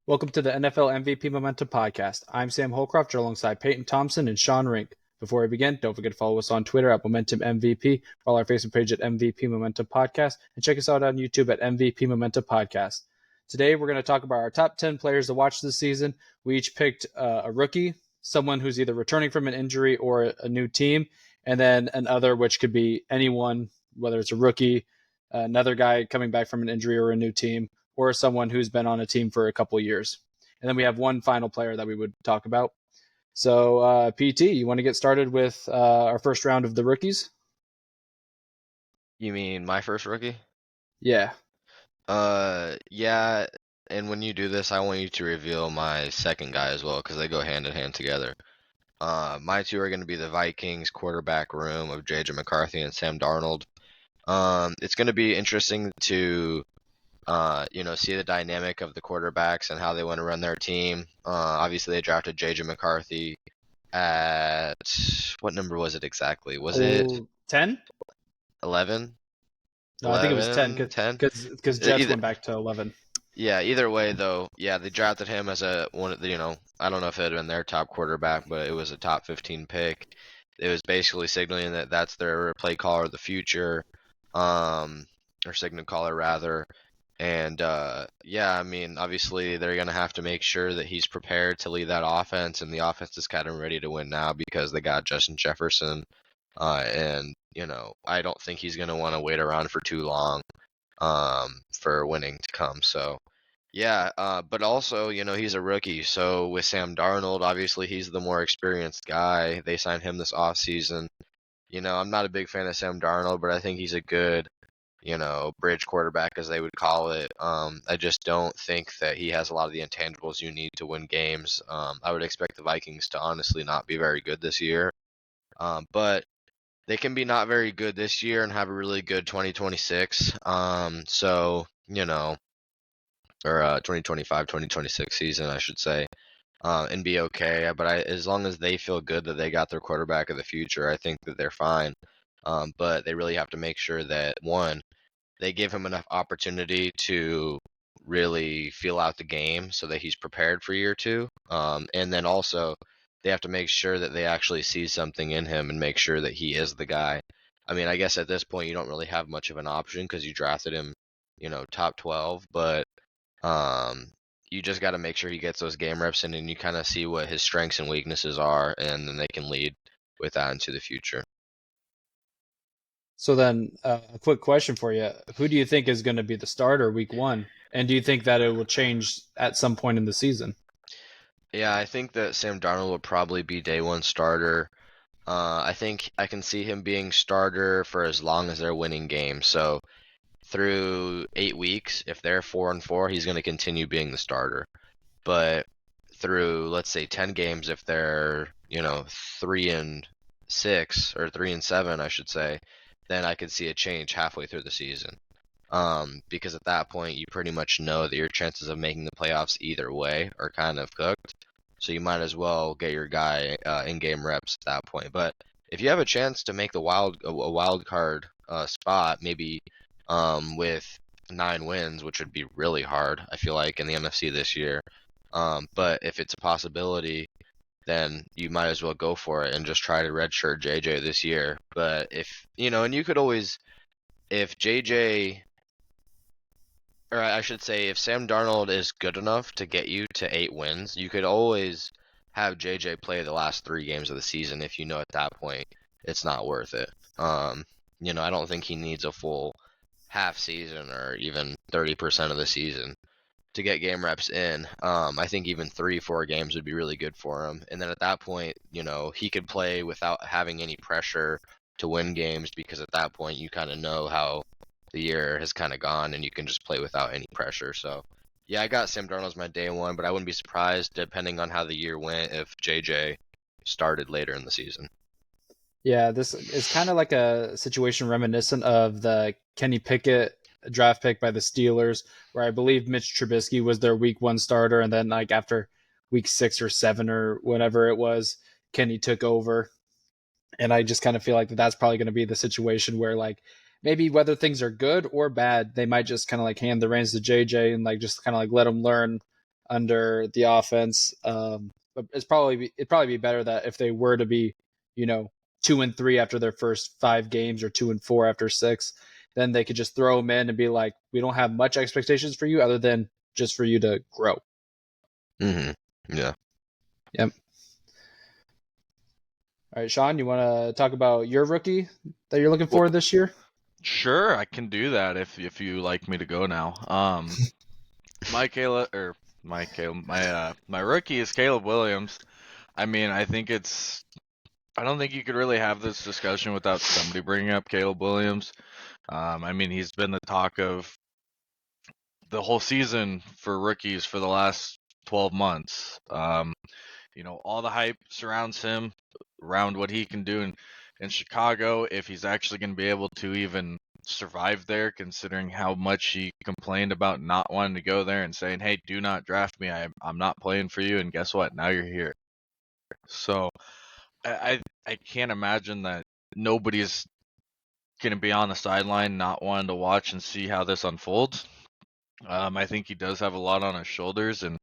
Welcome to the NFL MVP Momentum Podcast. I'm Sam Holcroft alongside Peyton Thompson and Sean Rink. Before we begin, don't forget to follow us on Twitter at Momentum MVP, follow our Facebook page at MVP Momentum Podcast, and check us out on YouTube at MVP Momentum Podcast. Today, we're going to talk about our top 10 players to watch this season. We each picked a rookie, someone who's either returning from an injury or a new team, and then another, which could be anyone, whether it's a rookie, another guy coming back from an injury or a new team, or someone who's been on a team for a couple of years. And then we have one final player that we would talk about. So, PT, you want to get started with our first round of the rookies? You mean my first rookie? Yeah. Yeah, and when you do this, I want you to reveal my second guy as well, because they go hand in hand together. My two are going to be the Vikings quarterback room of J.J. McCarthy and Sam Darnold. It's going to be interesting to see the dynamic of the quarterbacks and how they want to run their team. Obviously, they drafted J.J. McCarthy at, what number was it exactly? Was it 10? 11? No, I think it was 10 10? because Jets went back to 11. Yeah, either way though, yeah, they drafted him as one of the, I don't know if it had been their top quarterback, but it was a top 15 pick. It was basically signaling that that's their play caller of the future, or signal caller rather. And yeah, I mean, obviously they're gonna have to make sure that he's prepared to lead that offense, and the offense is kind of ready to win now because they got Justin Jefferson, and I don't think he's gonna want to wait around for too long, for winning to come. So yeah, but also he's a rookie, so with Sam Darnold, obviously he's the more experienced guy. They signed him this offseason. I'm not a big fan of Sam Darnold, but I think he's a good bridge quarterback, as they would call it. I just don't think that he has a lot of the intangibles you need to win games. I would expect the Vikings to honestly not be very good this year. But they can be not very good this year and have a really good 2026. So, or 2025, 2026 season, I should say, and be okay. But as long as they feel good that they got their quarterback of the future, I think that they're fine. But they really have to make sure that, one, they give him enough opportunity to really feel out the game so that he's prepared for year two. And then also, they have to make sure that they actually see something in him and make sure that he is the guy. I mean, I guess at this point you don't really have much of an option because you drafted him, top 12, but you just got to make sure he gets those game reps in and you kind of see what his strengths and weaknesses are, and then they can lead with that into the future. So then, a quick question for you: who do you think is going to be the starter week one? And do you think that it will change at some point in the season? Yeah, I think that Sam Darnold will probably be day one starter. I think I can see him being starter for as long as they're winning games. So through 8 weeks, if they're 4-4, he's going to continue being the starter. But through, let's say, 10 games, if they're 3-6 or 3-7, I should say, then I could see a change halfway through the season. Because at that point, you pretty much know that your chances of making the playoffs either way are kind of cooked. So you might as well get your guy in-game reps at that point. But if you have a chance to make a wild card spot, maybe with 9 wins, which would be really hard, I feel like, in the NFC this year. But if it's a possibility, then you might as well go for it and just try to redshirt JJ this year. But if, and you could always, if JJ, or I should say, if Sam Darnold is good enough to get you to 8 wins, you could always have JJ play the last 3 games of the season if you know at that point it's not worth it. I don't think he needs a full half season or even 30% of the season to get game reps in. I think even 3-4 games would be really good for him. And then at that point, he could play without having any pressure to win games, because at that point you kind of know how the year has kind of gone and you can just play without any pressure. So yeah, I got Sam Darnold as my day one, but I wouldn't be surprised, depending on how the year went, if JJ started later in the season. Yeah, this is kind of like a situation reminiscent of the Kenny Pickett draft pick by the Steelers, where I believe Mitch Trubisky was their week one starter, and then like after week 6 or 7 or whatever it was, Kenny took over. And I just kind of feel like that's probably going to be the situation where, like, maybe whether things are good or bad, they might just kind of like hand the reins to JJ and like just kind of like let him learn under the offense. But it'd probably be better that if they were to be, 2-3 after their first 5 games or 2-4 after 6, then they could just throw them in and be like, we don't have much expectations for you other than just for you to grow. Mm-hmm. Yeah. Yep. All right, Sean, you want to talk about your rookie that you're looking for this year? Sure, I can do that if you like me to go now. My rookie is Caleb Williams. I mean, I don't think you could really have this discussion without somebody bringing up Caleb Williams. I mean, he's been the talk of the whole season for rookies for the last 12 months. All the hype surrounds him, around what he can do in Chicago, if he's actually going to be able to even survive there, considering how much he complained about not wanting to go there and saying, hey, do not draft me. I'm not playing for you. And guess what? Now you're here. So I can't imagine that nobody's going to be on the sideline not wanting to watch and see how this unfolds. I think he does have a lot on his shoulders, and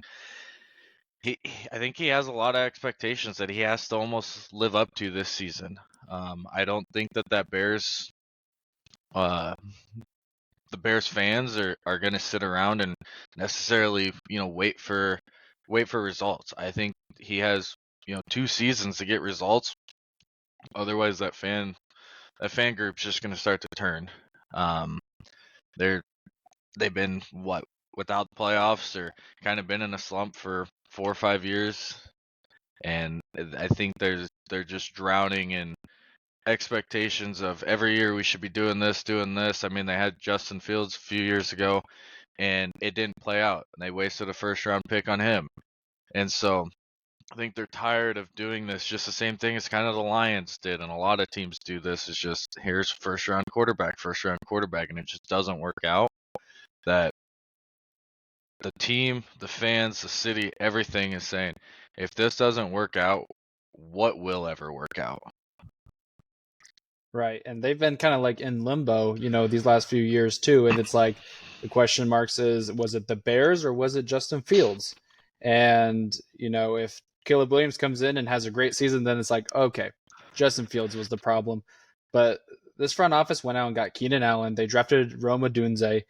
I think he has a lot of expectations that he has to almost live up to this season. I don't think that Bears, the Bears fans are going to sit around and necessarily, wait for results. I think he has, 2 seasons to get results. Otherwise, that fan group's just going to start to turn. They've been without the playoffs, or kind of been in a slump for 4 or 5 years, and I think they're just drowning in expectations of every year we should be doing this. I mean, they had Justin Fields a few years ago, and it didn't play out, and they wasted a first-round pick on him. And so I think they're tired of doing this. Just the same thing as kind of the Lions did, and a lot of teams do this. Is just, here's first-round quarterback, and it just doesn't work out. That the team, the fans, the city, everything is saying, if this doesn't work out, what will ever work out? Right. And they've been kind of like in limbo, these last few years too. And it's like the question marks is, was it the Bears or was it Justin Fields? And, if Caleb Williams comes in and has a great season, then it's like, okay, Justin Fields was the problem. But this front office went out and got Keenan Allen. They drafted Rome Odunze.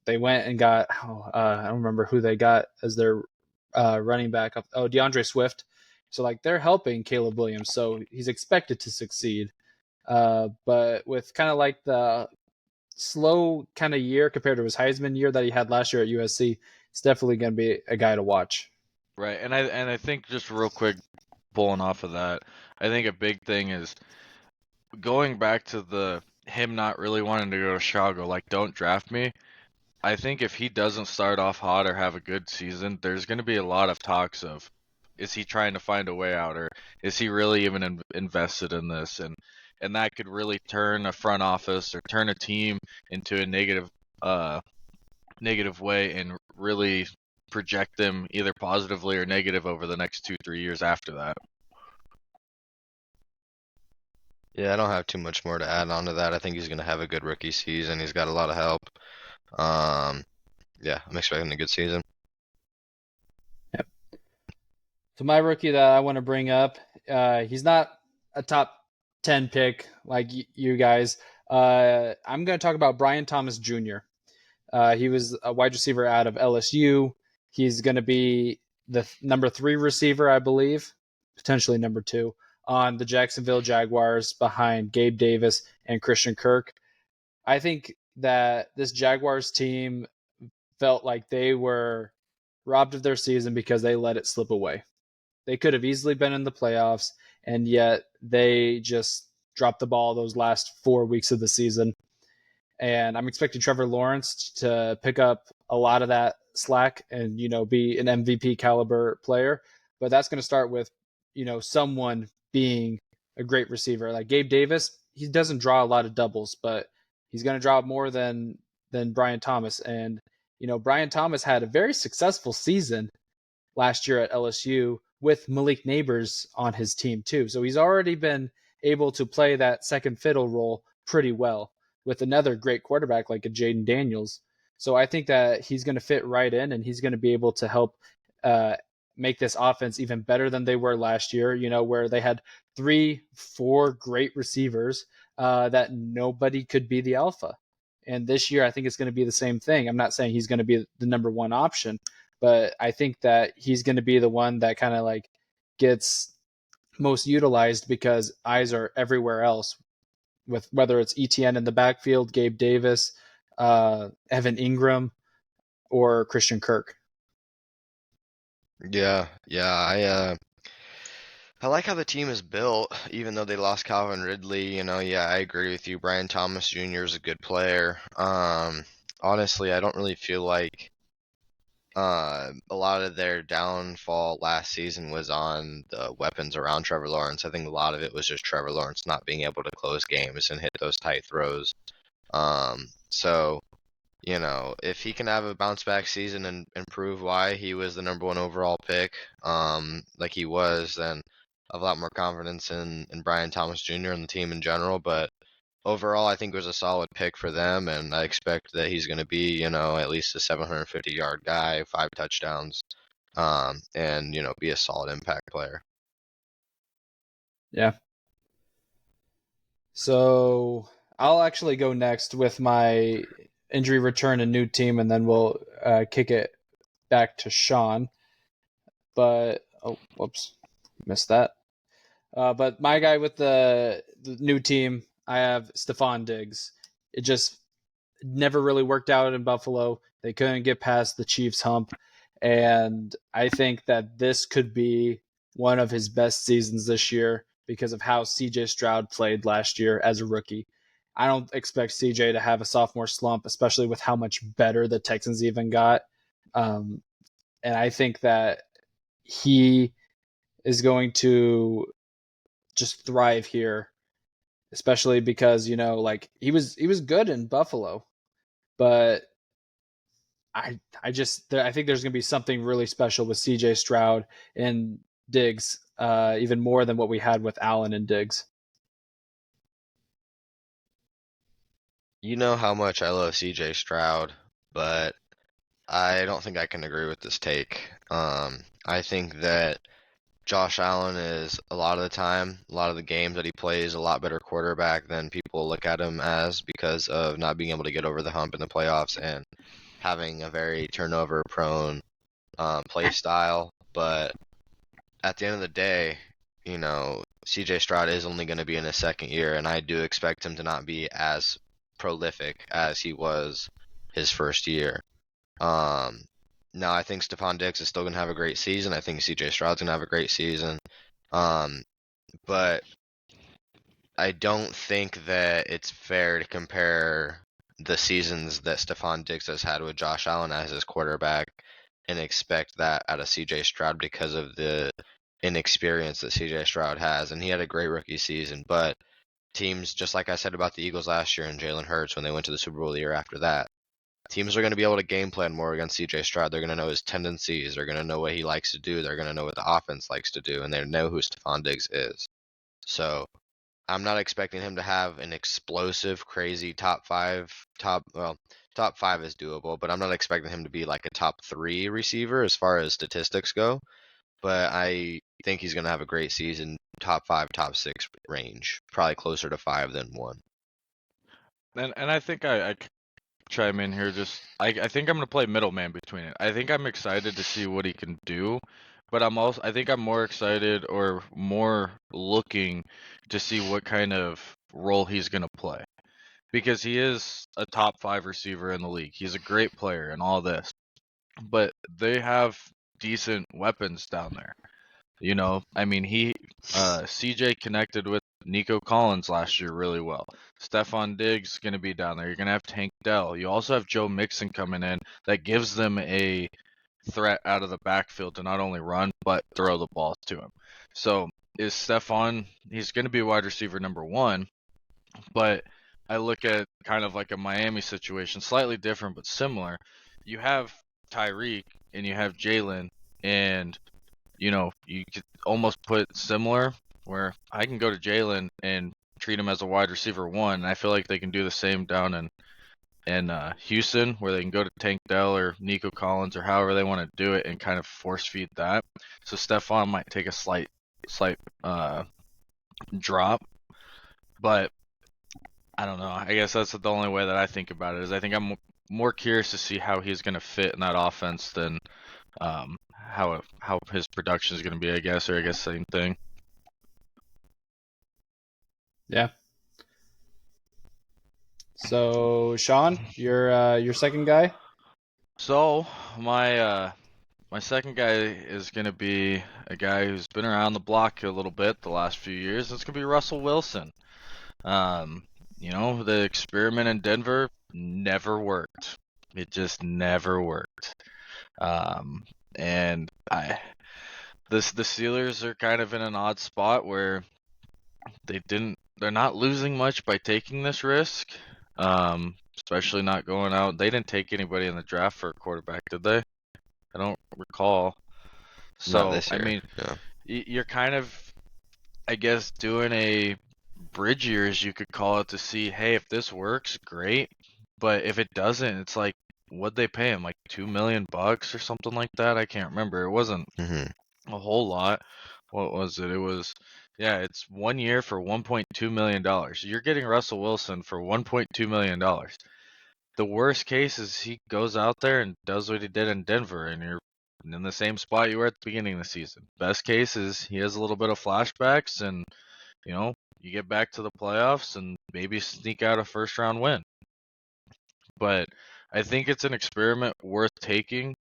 They went and got, I don't remember who they got as their running back. DeAndre Swift. So, like, they're helping Caleb Williams. So he's expected to succeed. But with kind of like the slow kind of year compared to his Heisman year that he had last year at USC, it's definitely going to be a guy to watch. Right, and I think, just real quick, pulling off of that, I think a big thing is going back to him not really wanting to go to Chicago, like, don't draft me. I think if he doesn't start off hot or have a good season, there's going to be a lot of talks of, is he trying to find a way out, or is he really even invested in this? And that could really turn a front office or turn a team into a negative way, and really project them either positively or negative over the next 2-3 years after that. Yeah, I don't have too much more to add on to that. I think he's going to have a good rookie season. He's got a lot of help. Yeah, I'm expecting a good season. Yep. So my rookie that I want to bring up, he's not a top 10 pick like you guys. I'm going to talk about Brian Thomas Jr. He was a wide receiver out of LSU. He's going to be the number 3 receiver, I believe, potentially number 2, on the Jacksonville Jaguars behind Gabe Davis and Christian Kirk. I think that this Jaguars team felt like they were robbed of their season because they let it slip away. They could have easily been in the playoffs, and yet they just dropped the ball those last 4 weeks of the season. And I'm expecting Trevor Lawrence to pick up a lot of that slack and, be an MVP caliber player. But that's going to start with, someone being a great receiver. Like Gabe Davis, he doesn't draw a lot of doubles, but he's going to draw more than Brian Thomas. And, Brian Thomas had a very successful season last year at LSU with Malik Neighbors on his team too. So he's already been able to play that second fiddle role pretty well with another great quarterback like a Jaden Daniels. So I think that he's going to fit right in, and he's going to be able to help make this offense even better than they were last year, where they had 3-4 great receivers that nobody could be the alpha. And this year, I think it's going to be the same thing. I'm not saying he's going to be the number one option, but I think that he's going to be the one that kind of like gets most utilized because eyes are everywhere else, with whether it's ETN in the backfield, Gabe Davis, Evan Ingram, or Christian Kirk. Yeah, I like how the team is built, even though they lost Calvin Ridley. Yeah, I agree with you. Brian Thomas Jr. is a good player. Honestly, I don't really feel like a lot of their downfall last season was on the weapons around Trevor Lawrence. I think a lot of it was just Trevor Lawrence not being able to close games and hit those tight throws. So, if he can have a bounce back season and prove why he was the number one overall pick, like he was, then I have a lot more confidence in Brian Thomas Jr. and the team in general. But overall, I think it was a solid pick for them, and I expect that he's going to be, at least a 750-yard guy, 5 touchdowns, and, be a solid impact player. Yeah. So I'll actually go next with my injury return and new team, and then we'll kick it back to Sean. But, whoops, missed that. But my guy with the new team, I have Stefon Diggs. It just never really worked out in Buffalo. They couldn't get past the Chiefs hump. And I think that this could be one of his best seasons this year because of how CJ Stroud played last year as a rookie. I don't expect CJ to have a sophomore slump, especially with how much better the Texans even got. And I think that he is going to just thrive here, especially because like he was good in Buffalo, but I think there's gonna be something really special with CJ Stroud and Diggs, even more than what we had with Allen and Diggs. You know how much I love CJ Stroud, but I don't think I can agree with this take. I think that Josh Allen is a lot of the games that he plays, a lot better quarterback than people look at him as because of not being able to get over the hump in the playoffs and having a very turnover-prone play style. But at the end of the day, CJ Stroud is only going to be in his second year, and I do expect him to not be as prolific as he was his first year. Now, I think Stefon Diggs is still going to have a great season. I think CJ Stroud's going to have a great season. But I don't think that it's fair to compare the seasons that Stefon Diggs has had with Josh Allen as his quarterback and expect that out of CJ Stroud because of the inexperience that CJ Stroud has. And he had a great rookie season, but teams, just like I said about the Eagles last year and Jalen Hurts when they went to the Super Bowl the year after that, teams are going to be able to game plan more against CJ Stroud. They're going to know his tendencies. They're going to know what he likes to do. They're going to know what the offense likes to do, and they know who Stefon Diggs is. So I'm not expecting him to have an explosive, crazy top five is doable, but I'm not expecting him to be like a top 3 receiver as far as statistics go. But I think he's going to have a great season, top 5, top 6 range, probably closer to 5 than 1. And I think I chime in here. I think I'm gonna play middleman between it. I think I'm excited to see what he can do, but I think I'm more excited or more looking to see what kind of role he's gonna play because he is a top 5 receiver in the league. He's a great player and all this, but they have decent weapons down there. I mean, CJ connected with Nico Collins last year really well. Stefon Diggs going to be down there. You're going to have Tank Dell. You also have Joe Mixon coming in that gives them a threat out of the backfield to not only run, but throw the ball to him. So is Stefon, he's going to be wide receiver number 1, but I look at kind of like a Miami situation, slightly different but similar. You have Tyreek and you have Jalen, and you could almost put similar where I can go to Jalen and treat him as a wide receiver 1. And I feel like they can do the same down in in Houston, where they can go to Tank Dell or Nico Collins or however they want to do it and kind of force feed that. So Stefon might take a slight drop, but I don't know. I guess that's the only way that I think about it. Is I think I'm more curious to see how he's going to fit in that offense than how his production is going to be. I guess same thing. Yeah. So Sean, your second guy. So my second guy is going to be a guy who's been around the block a little bit the last few years. It's going to be Russell Wilson. The experiment in Denver never worked. It just never worked. And the Steelers are kind of in an odd spot where they're not losing much by taking this risk. Especially not going out. They didn't take anybody in the draft for a quarterback, did they? I don't recall. So, Not this year. I mean, yeah. you're kind of, I guess, doing a bridge year, as you could call it, to see, hey, if this works, great. But if it doesn't, it's like, what'd they pay him? Like $2 million or something like that? I can't remember. It wasn't a whole lot. What was it? It was, yeah, it's 1 year for $1.2 million. You're getting Russell Wilson for $1.2 million. The worst case is he goes out there and does what he did in Denver, and you're in the same spot you were at the beginning of the season. Best case is he has a little bit of flashbacks, and you get back to the playoffs and maybe sneak out a first round win. But I think it's an experiment worth taking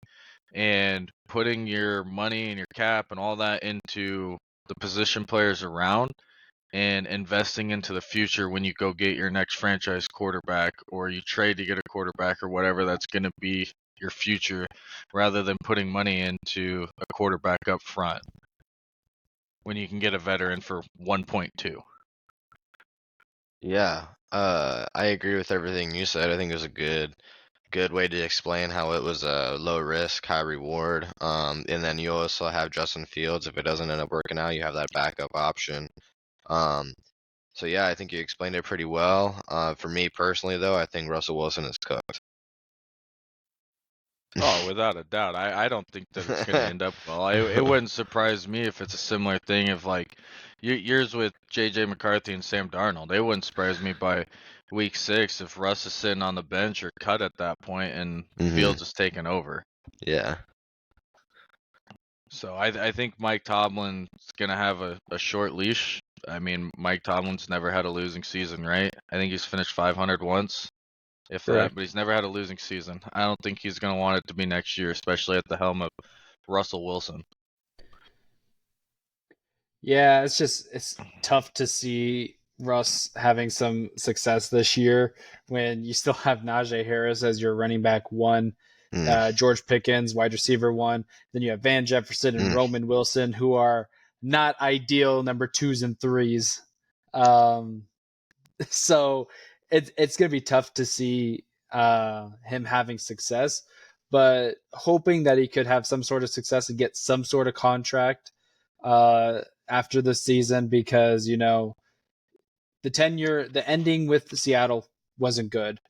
and putting your money and your cap and all that into the position players around and investing into the future when you go get your next franchise quarterback or you trade to get a quarterback or whatever that's going to be your future, rather than putting money into a quarterback up front when you can get a veteran for 1.2. Yeah, I agree with everything you said. I think it was a good way to explain how it was a low risk, high reward. And then you also have Justin Fields. If it doesn't end up working out, you have that backup option. So yeah, I think you explained it pretty well. For me personally, though, I think Russell Wilson is cooked. Oh, without a doubt. I don't think that it's going to end up well. It wouldn't surprise me if it's a similar thing of like years with J.J. McCarthy and Sam Darnold. It wouldn't surprise me by week 6 if Russ is sitting on the bench or cut at that point and Fields is taking over. Yeah. So I think Mike Tomlin's going to have a short leash. I mean, Mike Tomlin's never had a losing season, right? I think he's finished 500 once. If Correct. that, but he's never had a losing season. I don't think he's going to want it to be next year, especially at the helm of Russell Wilson. Yeah, it's tough to see Russ having some success this year when you still have Najee Harris as your running back 1, George Pickens, wide receiver 1. Then you have Van Jefferson and Roman Wilson, who are not ideal number 2s and 3s. So it's going to be tough to see him having success, but hoping that he could have some sort of success and get some sort of contract after the season, because the ending with Seattle wasn't good.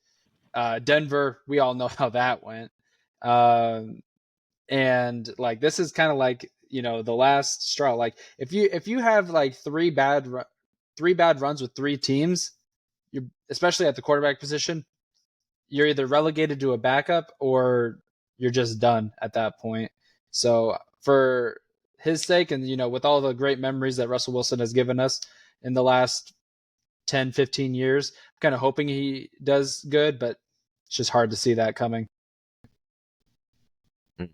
Denver, we all know how that went, and like this is kind of like the last straw. Like if you have like three bad runs with 3 teams, you're especially at the quarterback position, you're either relegated to a backup or you're just done at that point. So for his sake, and with all the great memories that Russell Wilson has given us in the last 10, 15 years, I'm kind of hoping he does good, but it's just hard to see that coming. All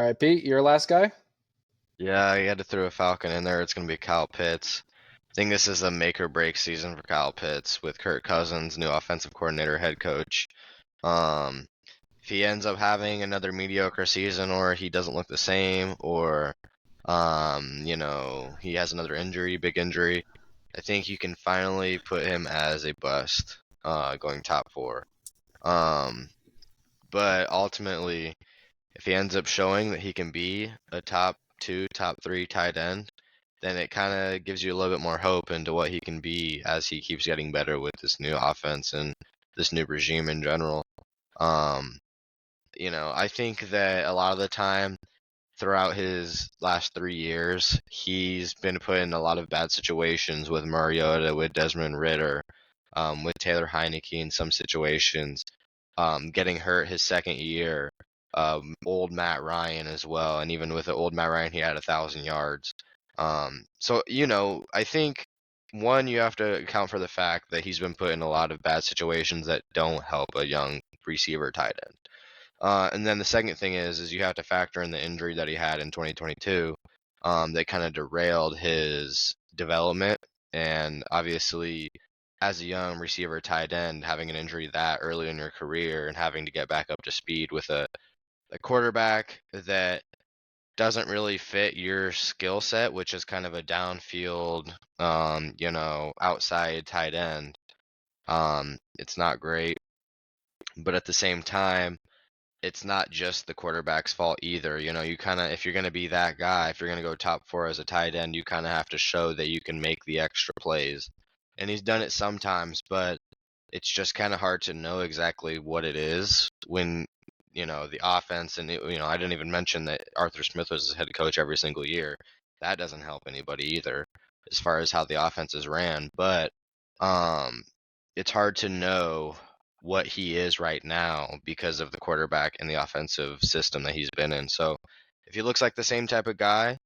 right, Pete, your last guy? Yeah, I had to throw a Falcon in there. It's going to be Kyle Pitts. I think this is a make or break season for Kyle Pitts with Kirk Cousins, new offensive coordinator, head coach. If he ends up having another mediocre season, or he doesn't look the same, or he has another injury, big injury, I think you can finally put him as a bust, going top 4. But ultimately, if he ends up showing that he can be a top 2, top 3 tight end, then it kind of gives you a little bit more hope into what he can be as he keeps getting better with this new offense and this new regime in general. I think that a lot of the time throughout his last 3 years, he's been put in a lot of bad situations with Mariota, with Desmond Ridder, with Taylor Heineke in some situations, getting hurt his second year, old Matt Ryan as well, and even with the old Matt Ryan, he had 1,000 yards. So I think one, you have to account for the fact that he's been put in a lot of bad situations that don't help a young receiver tight end. And then the second thing is you have to factor in the injury that he had in 2022 that kind of derailed his development. And obviously, as a young receiver tight end, having an injury that early in your career and having to get back up to speed with a quarterback that doesn't really fit your skill set, which is kind of a downfield, outside tight end. It's not great. But at the same time, it's not just the quarterback's fault either. You kind of, if you're going to be that guy, if you're going to go top 4 as a tight end, you kind of have to show that you can make the extra plays. And he's done it sometimes, but it's just kind of hard to know exactly what it is when, the offense, and, I didn't even mention that Arthur Smith was his head coach every single year. That doesn't help anybody either as far as how the offense is ran. But it's hard to know what he is right now because of the quarterback and the offensive system that he's been in. So if he looks like the same type of guy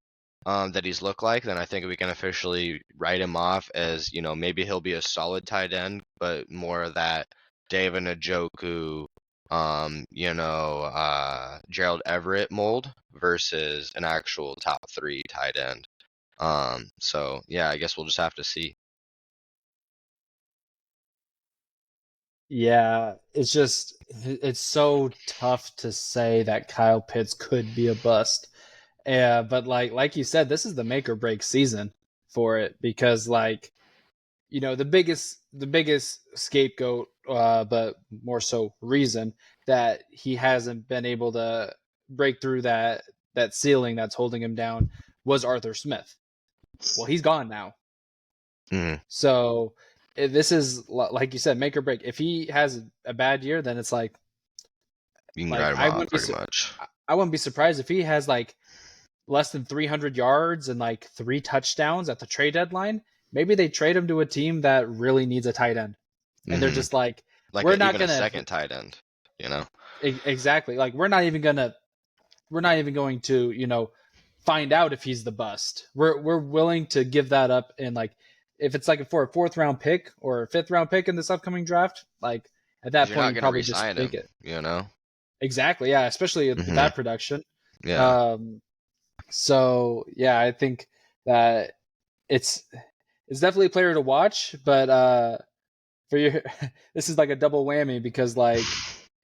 that he's looked like, then I think we can officially write him off as, maybe he'll be a solid tight end, but more of that David Njoku, Gerald Everett mold versus an actual top 3 tight end. So yeah, I guess we'll just have to see. Yeah, it's so tough to say that Kyle Pitts could be a bust. But like you said, this is the make or break season for it because the biggest scapegoat, but more so reason that he hasn't been able to break through that ceiling that's holding him down was Arthur Smith. Well, he's gone now. Mm-hmm. So this is, like you said, make or break. If he has a bad year, then it's like you can write him off pretty much. I wouldn't be surprised if he has less than 300 yards and 3 touchdowns at the trade deadline. Maybe they trade him to a team that really needs a tight end, and they're just we're not gonna a second tight end. Exactly. We're not even going to find out if he's the bust. We're willing to give that up, and if it's for a 4th round pick or a 5th round pick in this upcoming draft, at that point you probably just take it. Exactly. Yeah, especially with that production. Yeah. So yeah, I think that it's definitely a player to watch, but for you, this is a double whammy because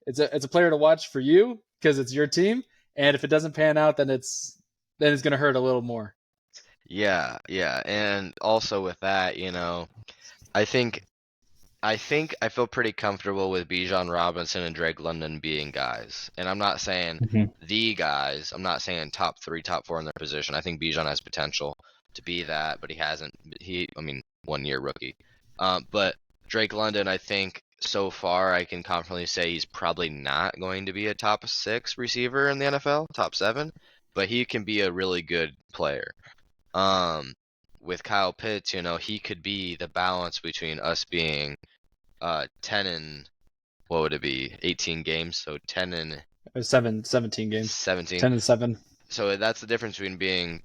it's a player to watch for you because it's your team, and if it doesn't pan out, then it's going to hurt a little more. Yeah, and also with that, I think I feel pretty comfortable with Bijan Robinson and Drake London being guys. And I'm not saying the guys. I'm not saying top 3, top 4 in their position. I think Bijan has potential to be that, but he hasn't. 1 year rookie. But Drake London, I think so far I can confidently say he's probably not going to be a top 6 receiver in the NFL, top 7, but he can be a really good player. With Kyle Pitts, he could be the balance between us being 10 and what would it be? 18 games, so 10 and 17 games. 17. 10 and 7. So that's the difference between being,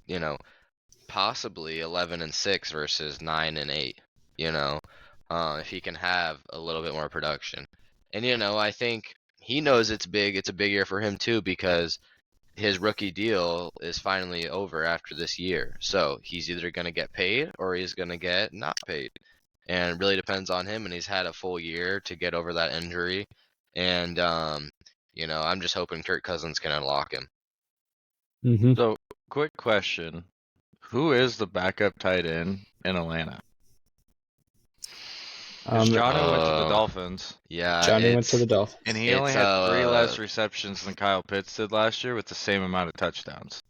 possibly 11 and 6 versus 9 and 8, if he can have a little bit more production. And I think he knows it's big. It's a big year for him too because his rookie deal is finally over after this year. So he's either going to get paid or he's going to get not paid. And it really depends on him, and he's had a full year to get over that injury. And, I'm just hoping Kirk Cousins can unlock him. Mm-hmm. So, quick question. Who is the backup tight end in Atlanta? Johnny went to the Dolphins. Yeah, Johnny went to the Dolphins. And he only had 3 less receptions than Kyle Pitts did last year with the same amount of touchdowns.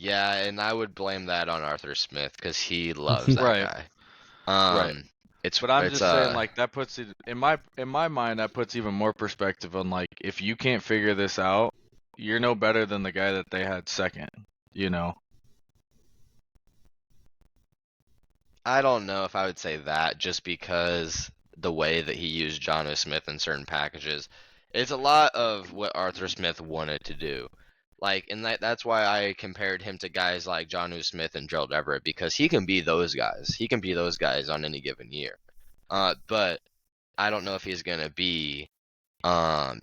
Yeah, and I would blame that on Arthur Smith because he loves that Right. guy. Right. It's But I'm it's just saying, like, that puts it in my mind. That puts even more perspective on, like, if you can't figure this out, you're no better than the guy that they had second. You know. I don't know if I would say that just because the way that he used Jonnu Smith in certain packages, it's a lot of what Arthur Smith wanted to do. Like, and that's why I compared him to guys like Jonnu Smith and Gerald Everett because he can be those guys. He can be those guys on any given year. But I don't know if he's gonna be, um,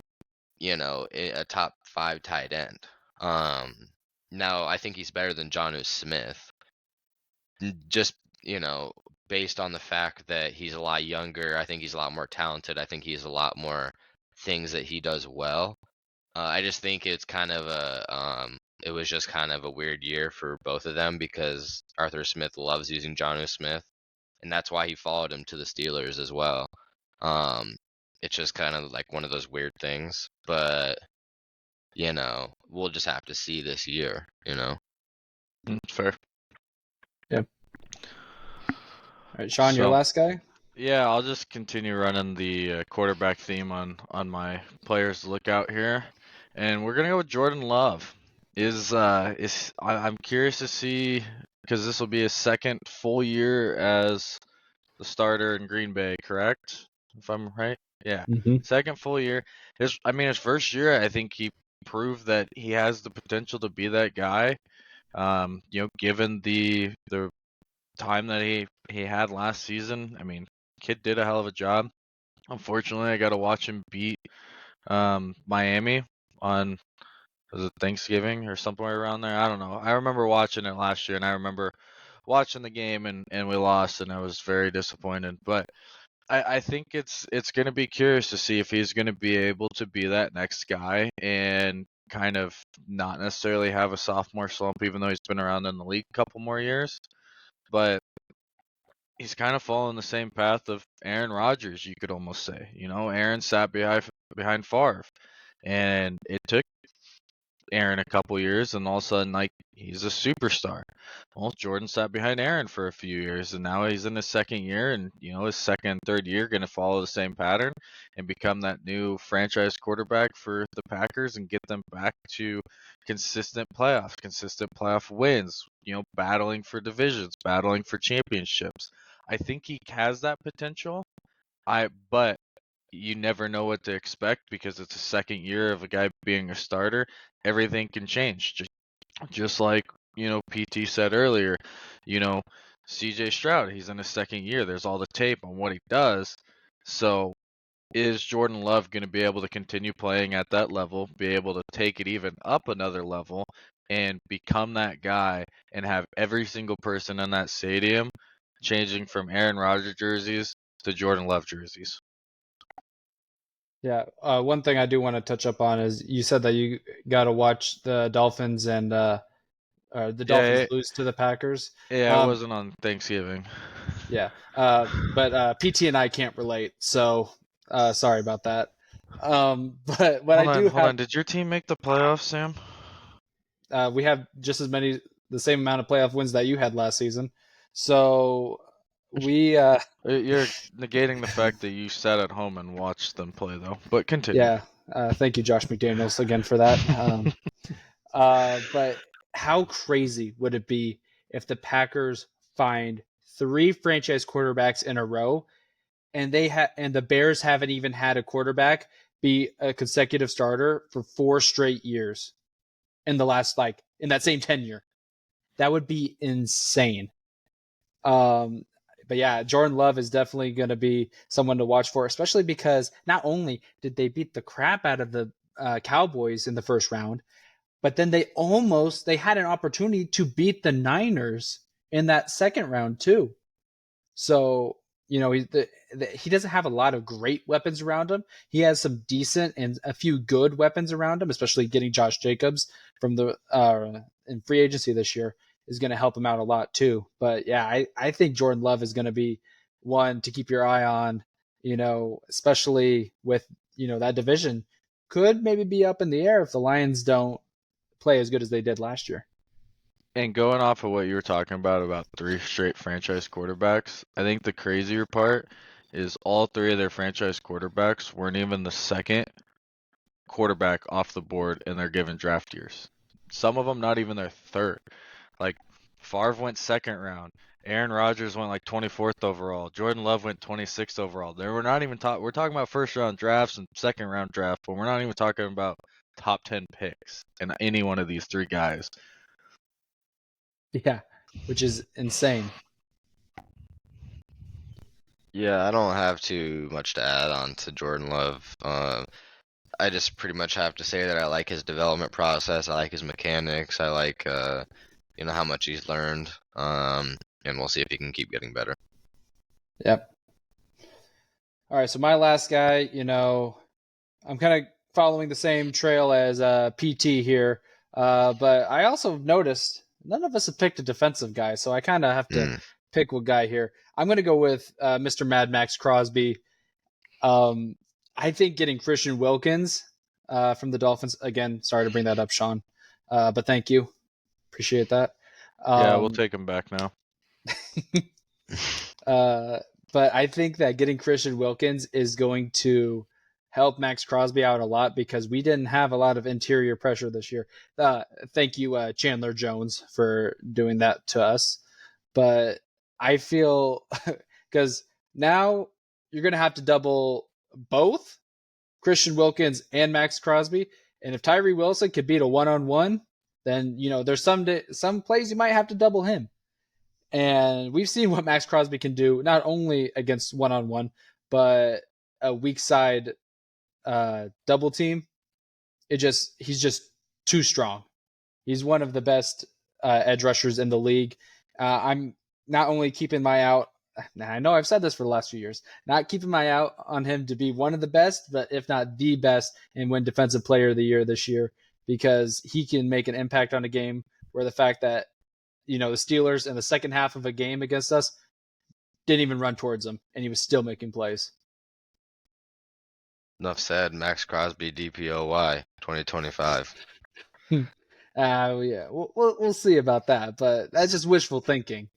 a top 5 tight end. Now I think he's better than Jonnu Smith. Just, you know, based on the fact that he's a lot younger, I think he's a lot more talented. I think he's a lot more things that he does well. I just think it was just kind of a weird year for both of them because Arthur Smith loves using Jonnu Smith, and that's why he followed him to the Steelers as well. Um, it's just kind of like one of those weird things, but we'll just have to see this year. Fair. Yeah. All right, Sean, your So, last guy. yeah, I'll just continue running the quarterback theme on my players to look out here, and we're gonna go with Jordan Love. I'm curious to see because this will be his second full year as the starter in Green Bay, correct? If I'm right, yeah, Mm-hmm. second full year. His first year, I think he proved that he has the potential to be that guy. Given the time that he had last season, I mean, kid did a hell of a job. Unfortunately, I got to watch him beat Miami on was it Thanksgiving or somewhere around there. I don't know. I remember watching it last year, and I remember watching the game, and we lost, and I was very disappointed. But I think it's going to be curious to see if he's going to be able to be that next guy and kind of not necessarily have a sophomore slump, even though he's been around in the league a couple more years. But he's kind of following the same path of Aaron Rodgers, you could almost say. Aaron sat behind Favre, and it took Aaron a couple years, and all of a sudden, like, he's a superstar. Well, Jordan sat behind Aaron for a few years, and now he's in his second year, and his second and third year going to follow the same pattern and become that new franchise quarterback for the Packers and get them back to consistent playoff wins. Battling for divisions, battling for championships. I think he has that potential. But you never know what to expect because it's a second year of a guy being a starter. Everything can change. Just like, PT said earlier, CJ Stroud, he's in his second year. There's all the tape on what he does. So is Jordan Love going to be able to continue playing at that level, be able to take it even up another level, and become that guy and have every single person in that stadium changing from Aaron Rodgers jerseys to Jordan Love jerseys? Yeah. One thing I do want to touch up on is you said that you got to watch the Dolphins and the Dolphins Yeah, lose to the Packers. it wasn't on Thanksgiving. Yeah. But PT and I can't relate, so sorry about that. But what I do Hold have, on. Did your team make the playoffs, Sam? we have just the same amount of playoff wins that you had last season. So we, You're negating the fact that you sat at home and watched them play, though. But continue. yeah. Thank you, Josh McDaniels, again for that. But how crazy would it be if the Packers find 3 franchise quarterbacks in a row, and and the Bears haven't even had a quarterback be a consecutive starter for 4 straight years in the last in that same tenure? That would be insane. Um, but yeah, Jordan Love is definitely going to be someone to watch for, especially because not only did they beat the crap out of the Cowboys in the first round, but then they had an opportunity to beat the Niners in that second round too. So, he doesn't have a lot of great weapons around him. He has some decent and a few good weapons around him, especially getting Josh Jacobs from the in free agency this year is going to help him out a lot too. But yeah, I think Jordan Love is going to be one to keep your eye on, especially with, that division could maybe be up in the air if the Lions don't play as good as they did last year. And going off of what you were talking about 3 straight franchise quarterbacks, I think the crazier part is all 3 of their franchise quarterbacks weren't even the second quarterback off the board in their given draft years. Some of them not even their third. Like Favre went second round. Aaron Rodgers went like 24th overall. Jordan Love went 26th overall. They were not even we're talking about first round drafts and second round draft, but we're not even talking about top 10 picks in any one of these 3 guys. Yeah, which is insane. Yeah, I don't have too much to add on to Jordan Love. I just pretty much have to say that I like his development process. I like his mechanics. I like, how much he's learned. And we'll see if he can keep getting better. Yep. All right, so my last guy, I'm kind of following the same trail as PT here, but I also noticed none of us have picked a defensive guy, so I kind of have to pick one guy here. I'm going to go with Mr. Mad Maxx Crosby. I think getting Christian Wilkins from the Dolphins, again, sorry to bring that up, Sean, but thank you. Appreciate that. Yeah, we'll take him back now. But I think that getting Christian Wilkins is going to help Maxx Crosby out a lot because we didn't have a lot of interior pressure this year. Thank you, Chandler Jones, for doing that to us. But I feel because now you're going to have to double both Christian Wilkins and Maxx Crosby. And if Tyree Wilson could beat a one-on-one, then, there's some plays you might have to double him. And we've seen what Maxx Crosby can do, not only against one-on-one, but a weak side double team. He's just too strong. He's one of the best edge rushers in the league. I'm not only keeping my eye out. I know I've said this for the last few years, not keeping my eye out on him to be one of the best, but if not the best, and win Defensive Player of the Year this year, because he can make an impact on a game where the fact that the Steelers in the second half of a game against us didn't even run towards him, and he was still making plays. Enough said. Maxx Crosby, DPOY, 2025. Yeah, we'll see about that, but that's just wishful thinking.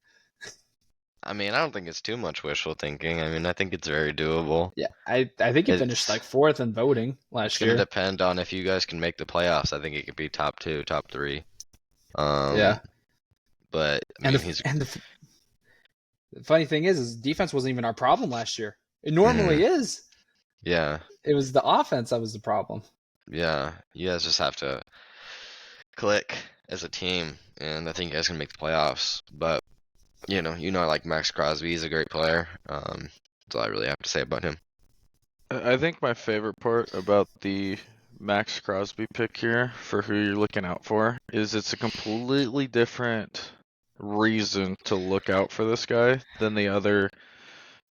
I mean, I don't think it's too much wishful thinking. I mean, I think it's very doable. Yeah, I think he finished like 4th in voting last year. It's going to depend on if you guys can make the playoffs. I think it could be top 2, top 3. Yeah. But the funny thing is defense wasn't even our problem last year. It normally is. Yeah. It was the offense that was the problem. Yeah. You guys just have to click as a team, and I think you guys can make the playoffs. But I like Maxx Crosby. He's a great player. That's all I really have to say about him. I think my favorite part about the Maxx Crosby pick here for who you're looking out for is it's a completely different reason to look out for this guy than the other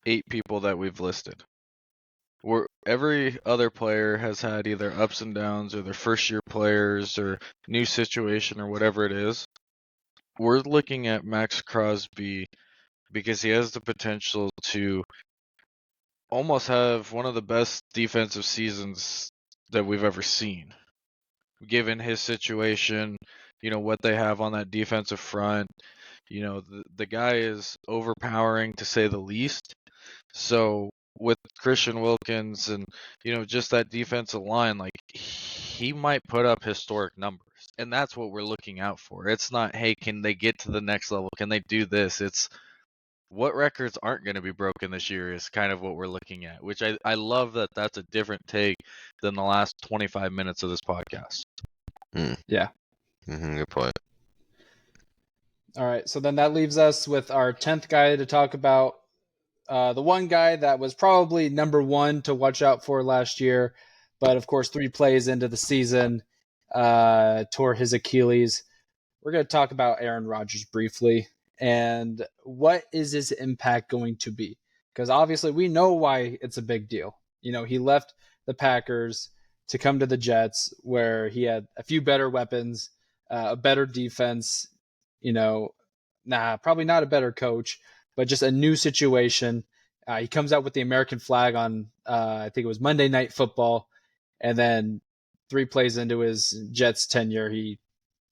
8 people that we've listed. Where every other player has had either ups and downs or their first year players or new situation or whatever it is. We're looking at Maxx Crosby because he has the potential to almost have one of the best defensive seasons that we've ever seen. Given his situation, what they have on that defensive front, the guy is overpowering to say the least. So with Christian Wilkins and, just that defensive line, like he might put up historic numbers. And that's what we're looking out for. It's not, hey, can they get to the next level? Can they do this? It's what records aren't going to be broken this year is kind of what we're looking at, which I love that that's a different take than the last 25 minutes of this podcast. Yeah. Good point. All right. So then that leaves us with our 10th guy to talk about. The one guy that was probably number 1 to watch out for last year, but of course 3 plays into the season tore his Achilles. We're going to talk about Aaron Rodgers briefly and what is his impact going to be? Because obviously we know why it's a big deal. He left the Packers to come to the Jets where he had a few better weapons, a better defense, probably not a better coach, but just a new situation. He comes out with the American flag on, I think it was Monday Night Football, and then 3 plays into his Jets tenure, he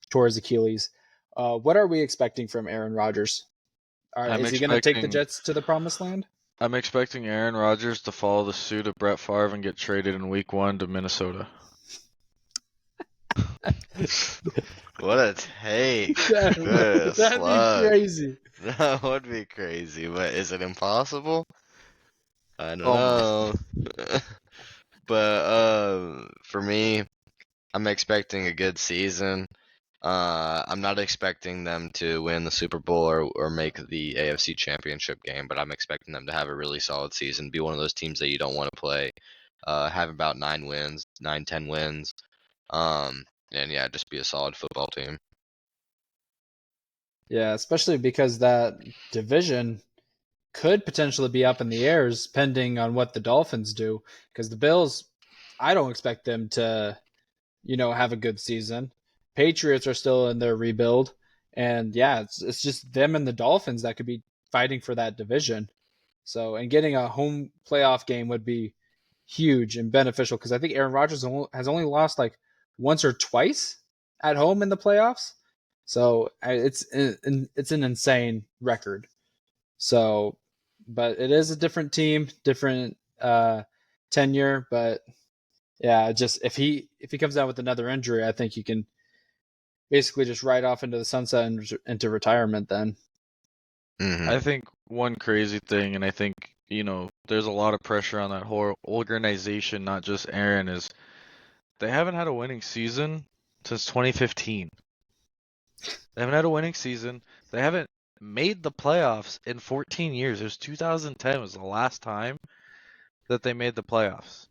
tore his Achilles. What are we expecting from Aaron Rodgers? Is he going to take the Jets to the promised land? I'm expecting Aaron Rodgers to follow the suit of Brett Favre and get traded in Week 1 to Minnesota. What a take. That'd be crazy. That would be crazy, but is it impossible? I don't Oh know. But for me, I'm expecting a good season. I'm not expecting them to win the Super Bowl or make the AFC Championship game, but I'm expecting them to have a really solid season, be one of those teams that you don't want to play, have about 9 wins, 9-10 wins, and yeah, just be a solid football team. Yeah, especially because that division could potentially be up in the air, depending on what the Dolphins do. Because the Bills, I don't expect them to, have a good season. Patriots are still in their rebuild, and yeah, it's just them and the Dolphins that could be fighting for that division. So, and getting a home playoff game would be huge and beneficial because I think Aaron Rodgers has only lost like once or twice at home in the playoffs. So it's an insane record. So, but it is a different team, different tenure. But yeah, just if he comes down with another injury, I think you can basically just ride off into the sunset and into retirement then. Mm-hmm. I think one crazy thing, and I think, there's a lot of pressure on that whole organization, not just Aaron, is they haven't had a winning season since 2015. They haven't had a winning season. They haven't made the playoffs in 14 years. It was 2010 was the last time that they made the playoffs.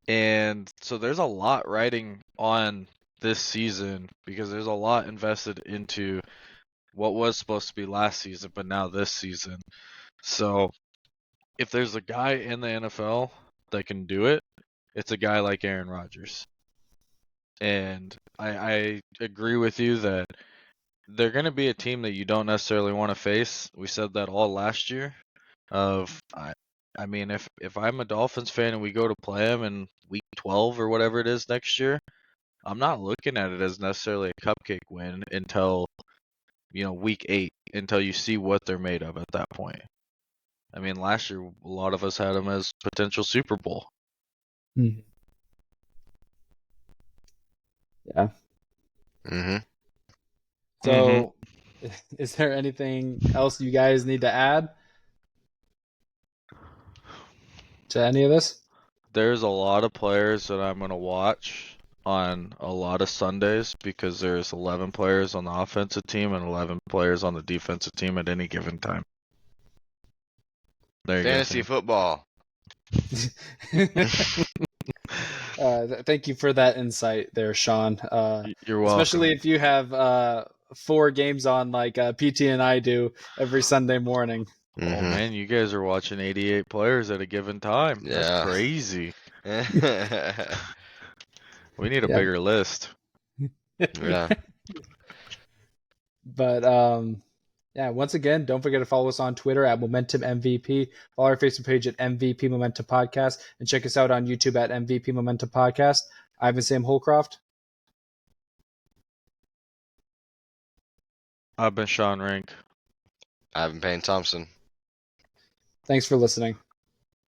And so there's a lot riding on this season because there's a lot invested into what was supposed to be last season, but now this season. So if there's a guy in the NFL that can do it, it's a guy like Aaron Rodgers. And I agree with you that they're going to be a team that you don't necessarily want to face. We said that all last year. I mean, if I'm a Dolphins fan and we go to play them in week 12 or whatever it is next year, I'm not looking at it as necessarily a cupcake win until, week 8, until you see what they're made of at that point. I mean, last year, a lot of us had them as potential Super Bowl. Mm-hmm. Yeah. Mm-hmm. So, is there anything else you guys need to add to any of this? There's a lot of players that I'm going to watch on a lot of Sundays because there's 11 players on the offensive team and 11 players on the defensive team at any given time. There you Fantasy go. football. Thank you for that insight there, Sean. You're welcome. Especially if you have 4 games on like PT and I do every Sunday morning. Oh man, you guys are watching 88 players at a given time. Yeah. That's crazy. We need a bigger list. Yeah. But yeah, once again, don't forget to follow us on Twitter at Momentum MVP. Follow our Facebook page at MVP Momentum Podcast, and check us out on YouTube at MVP Momentum Podcast. I've been Sam Holcroft. I've been Sean Rink. I've been Payne Thompson. Thanks for listening.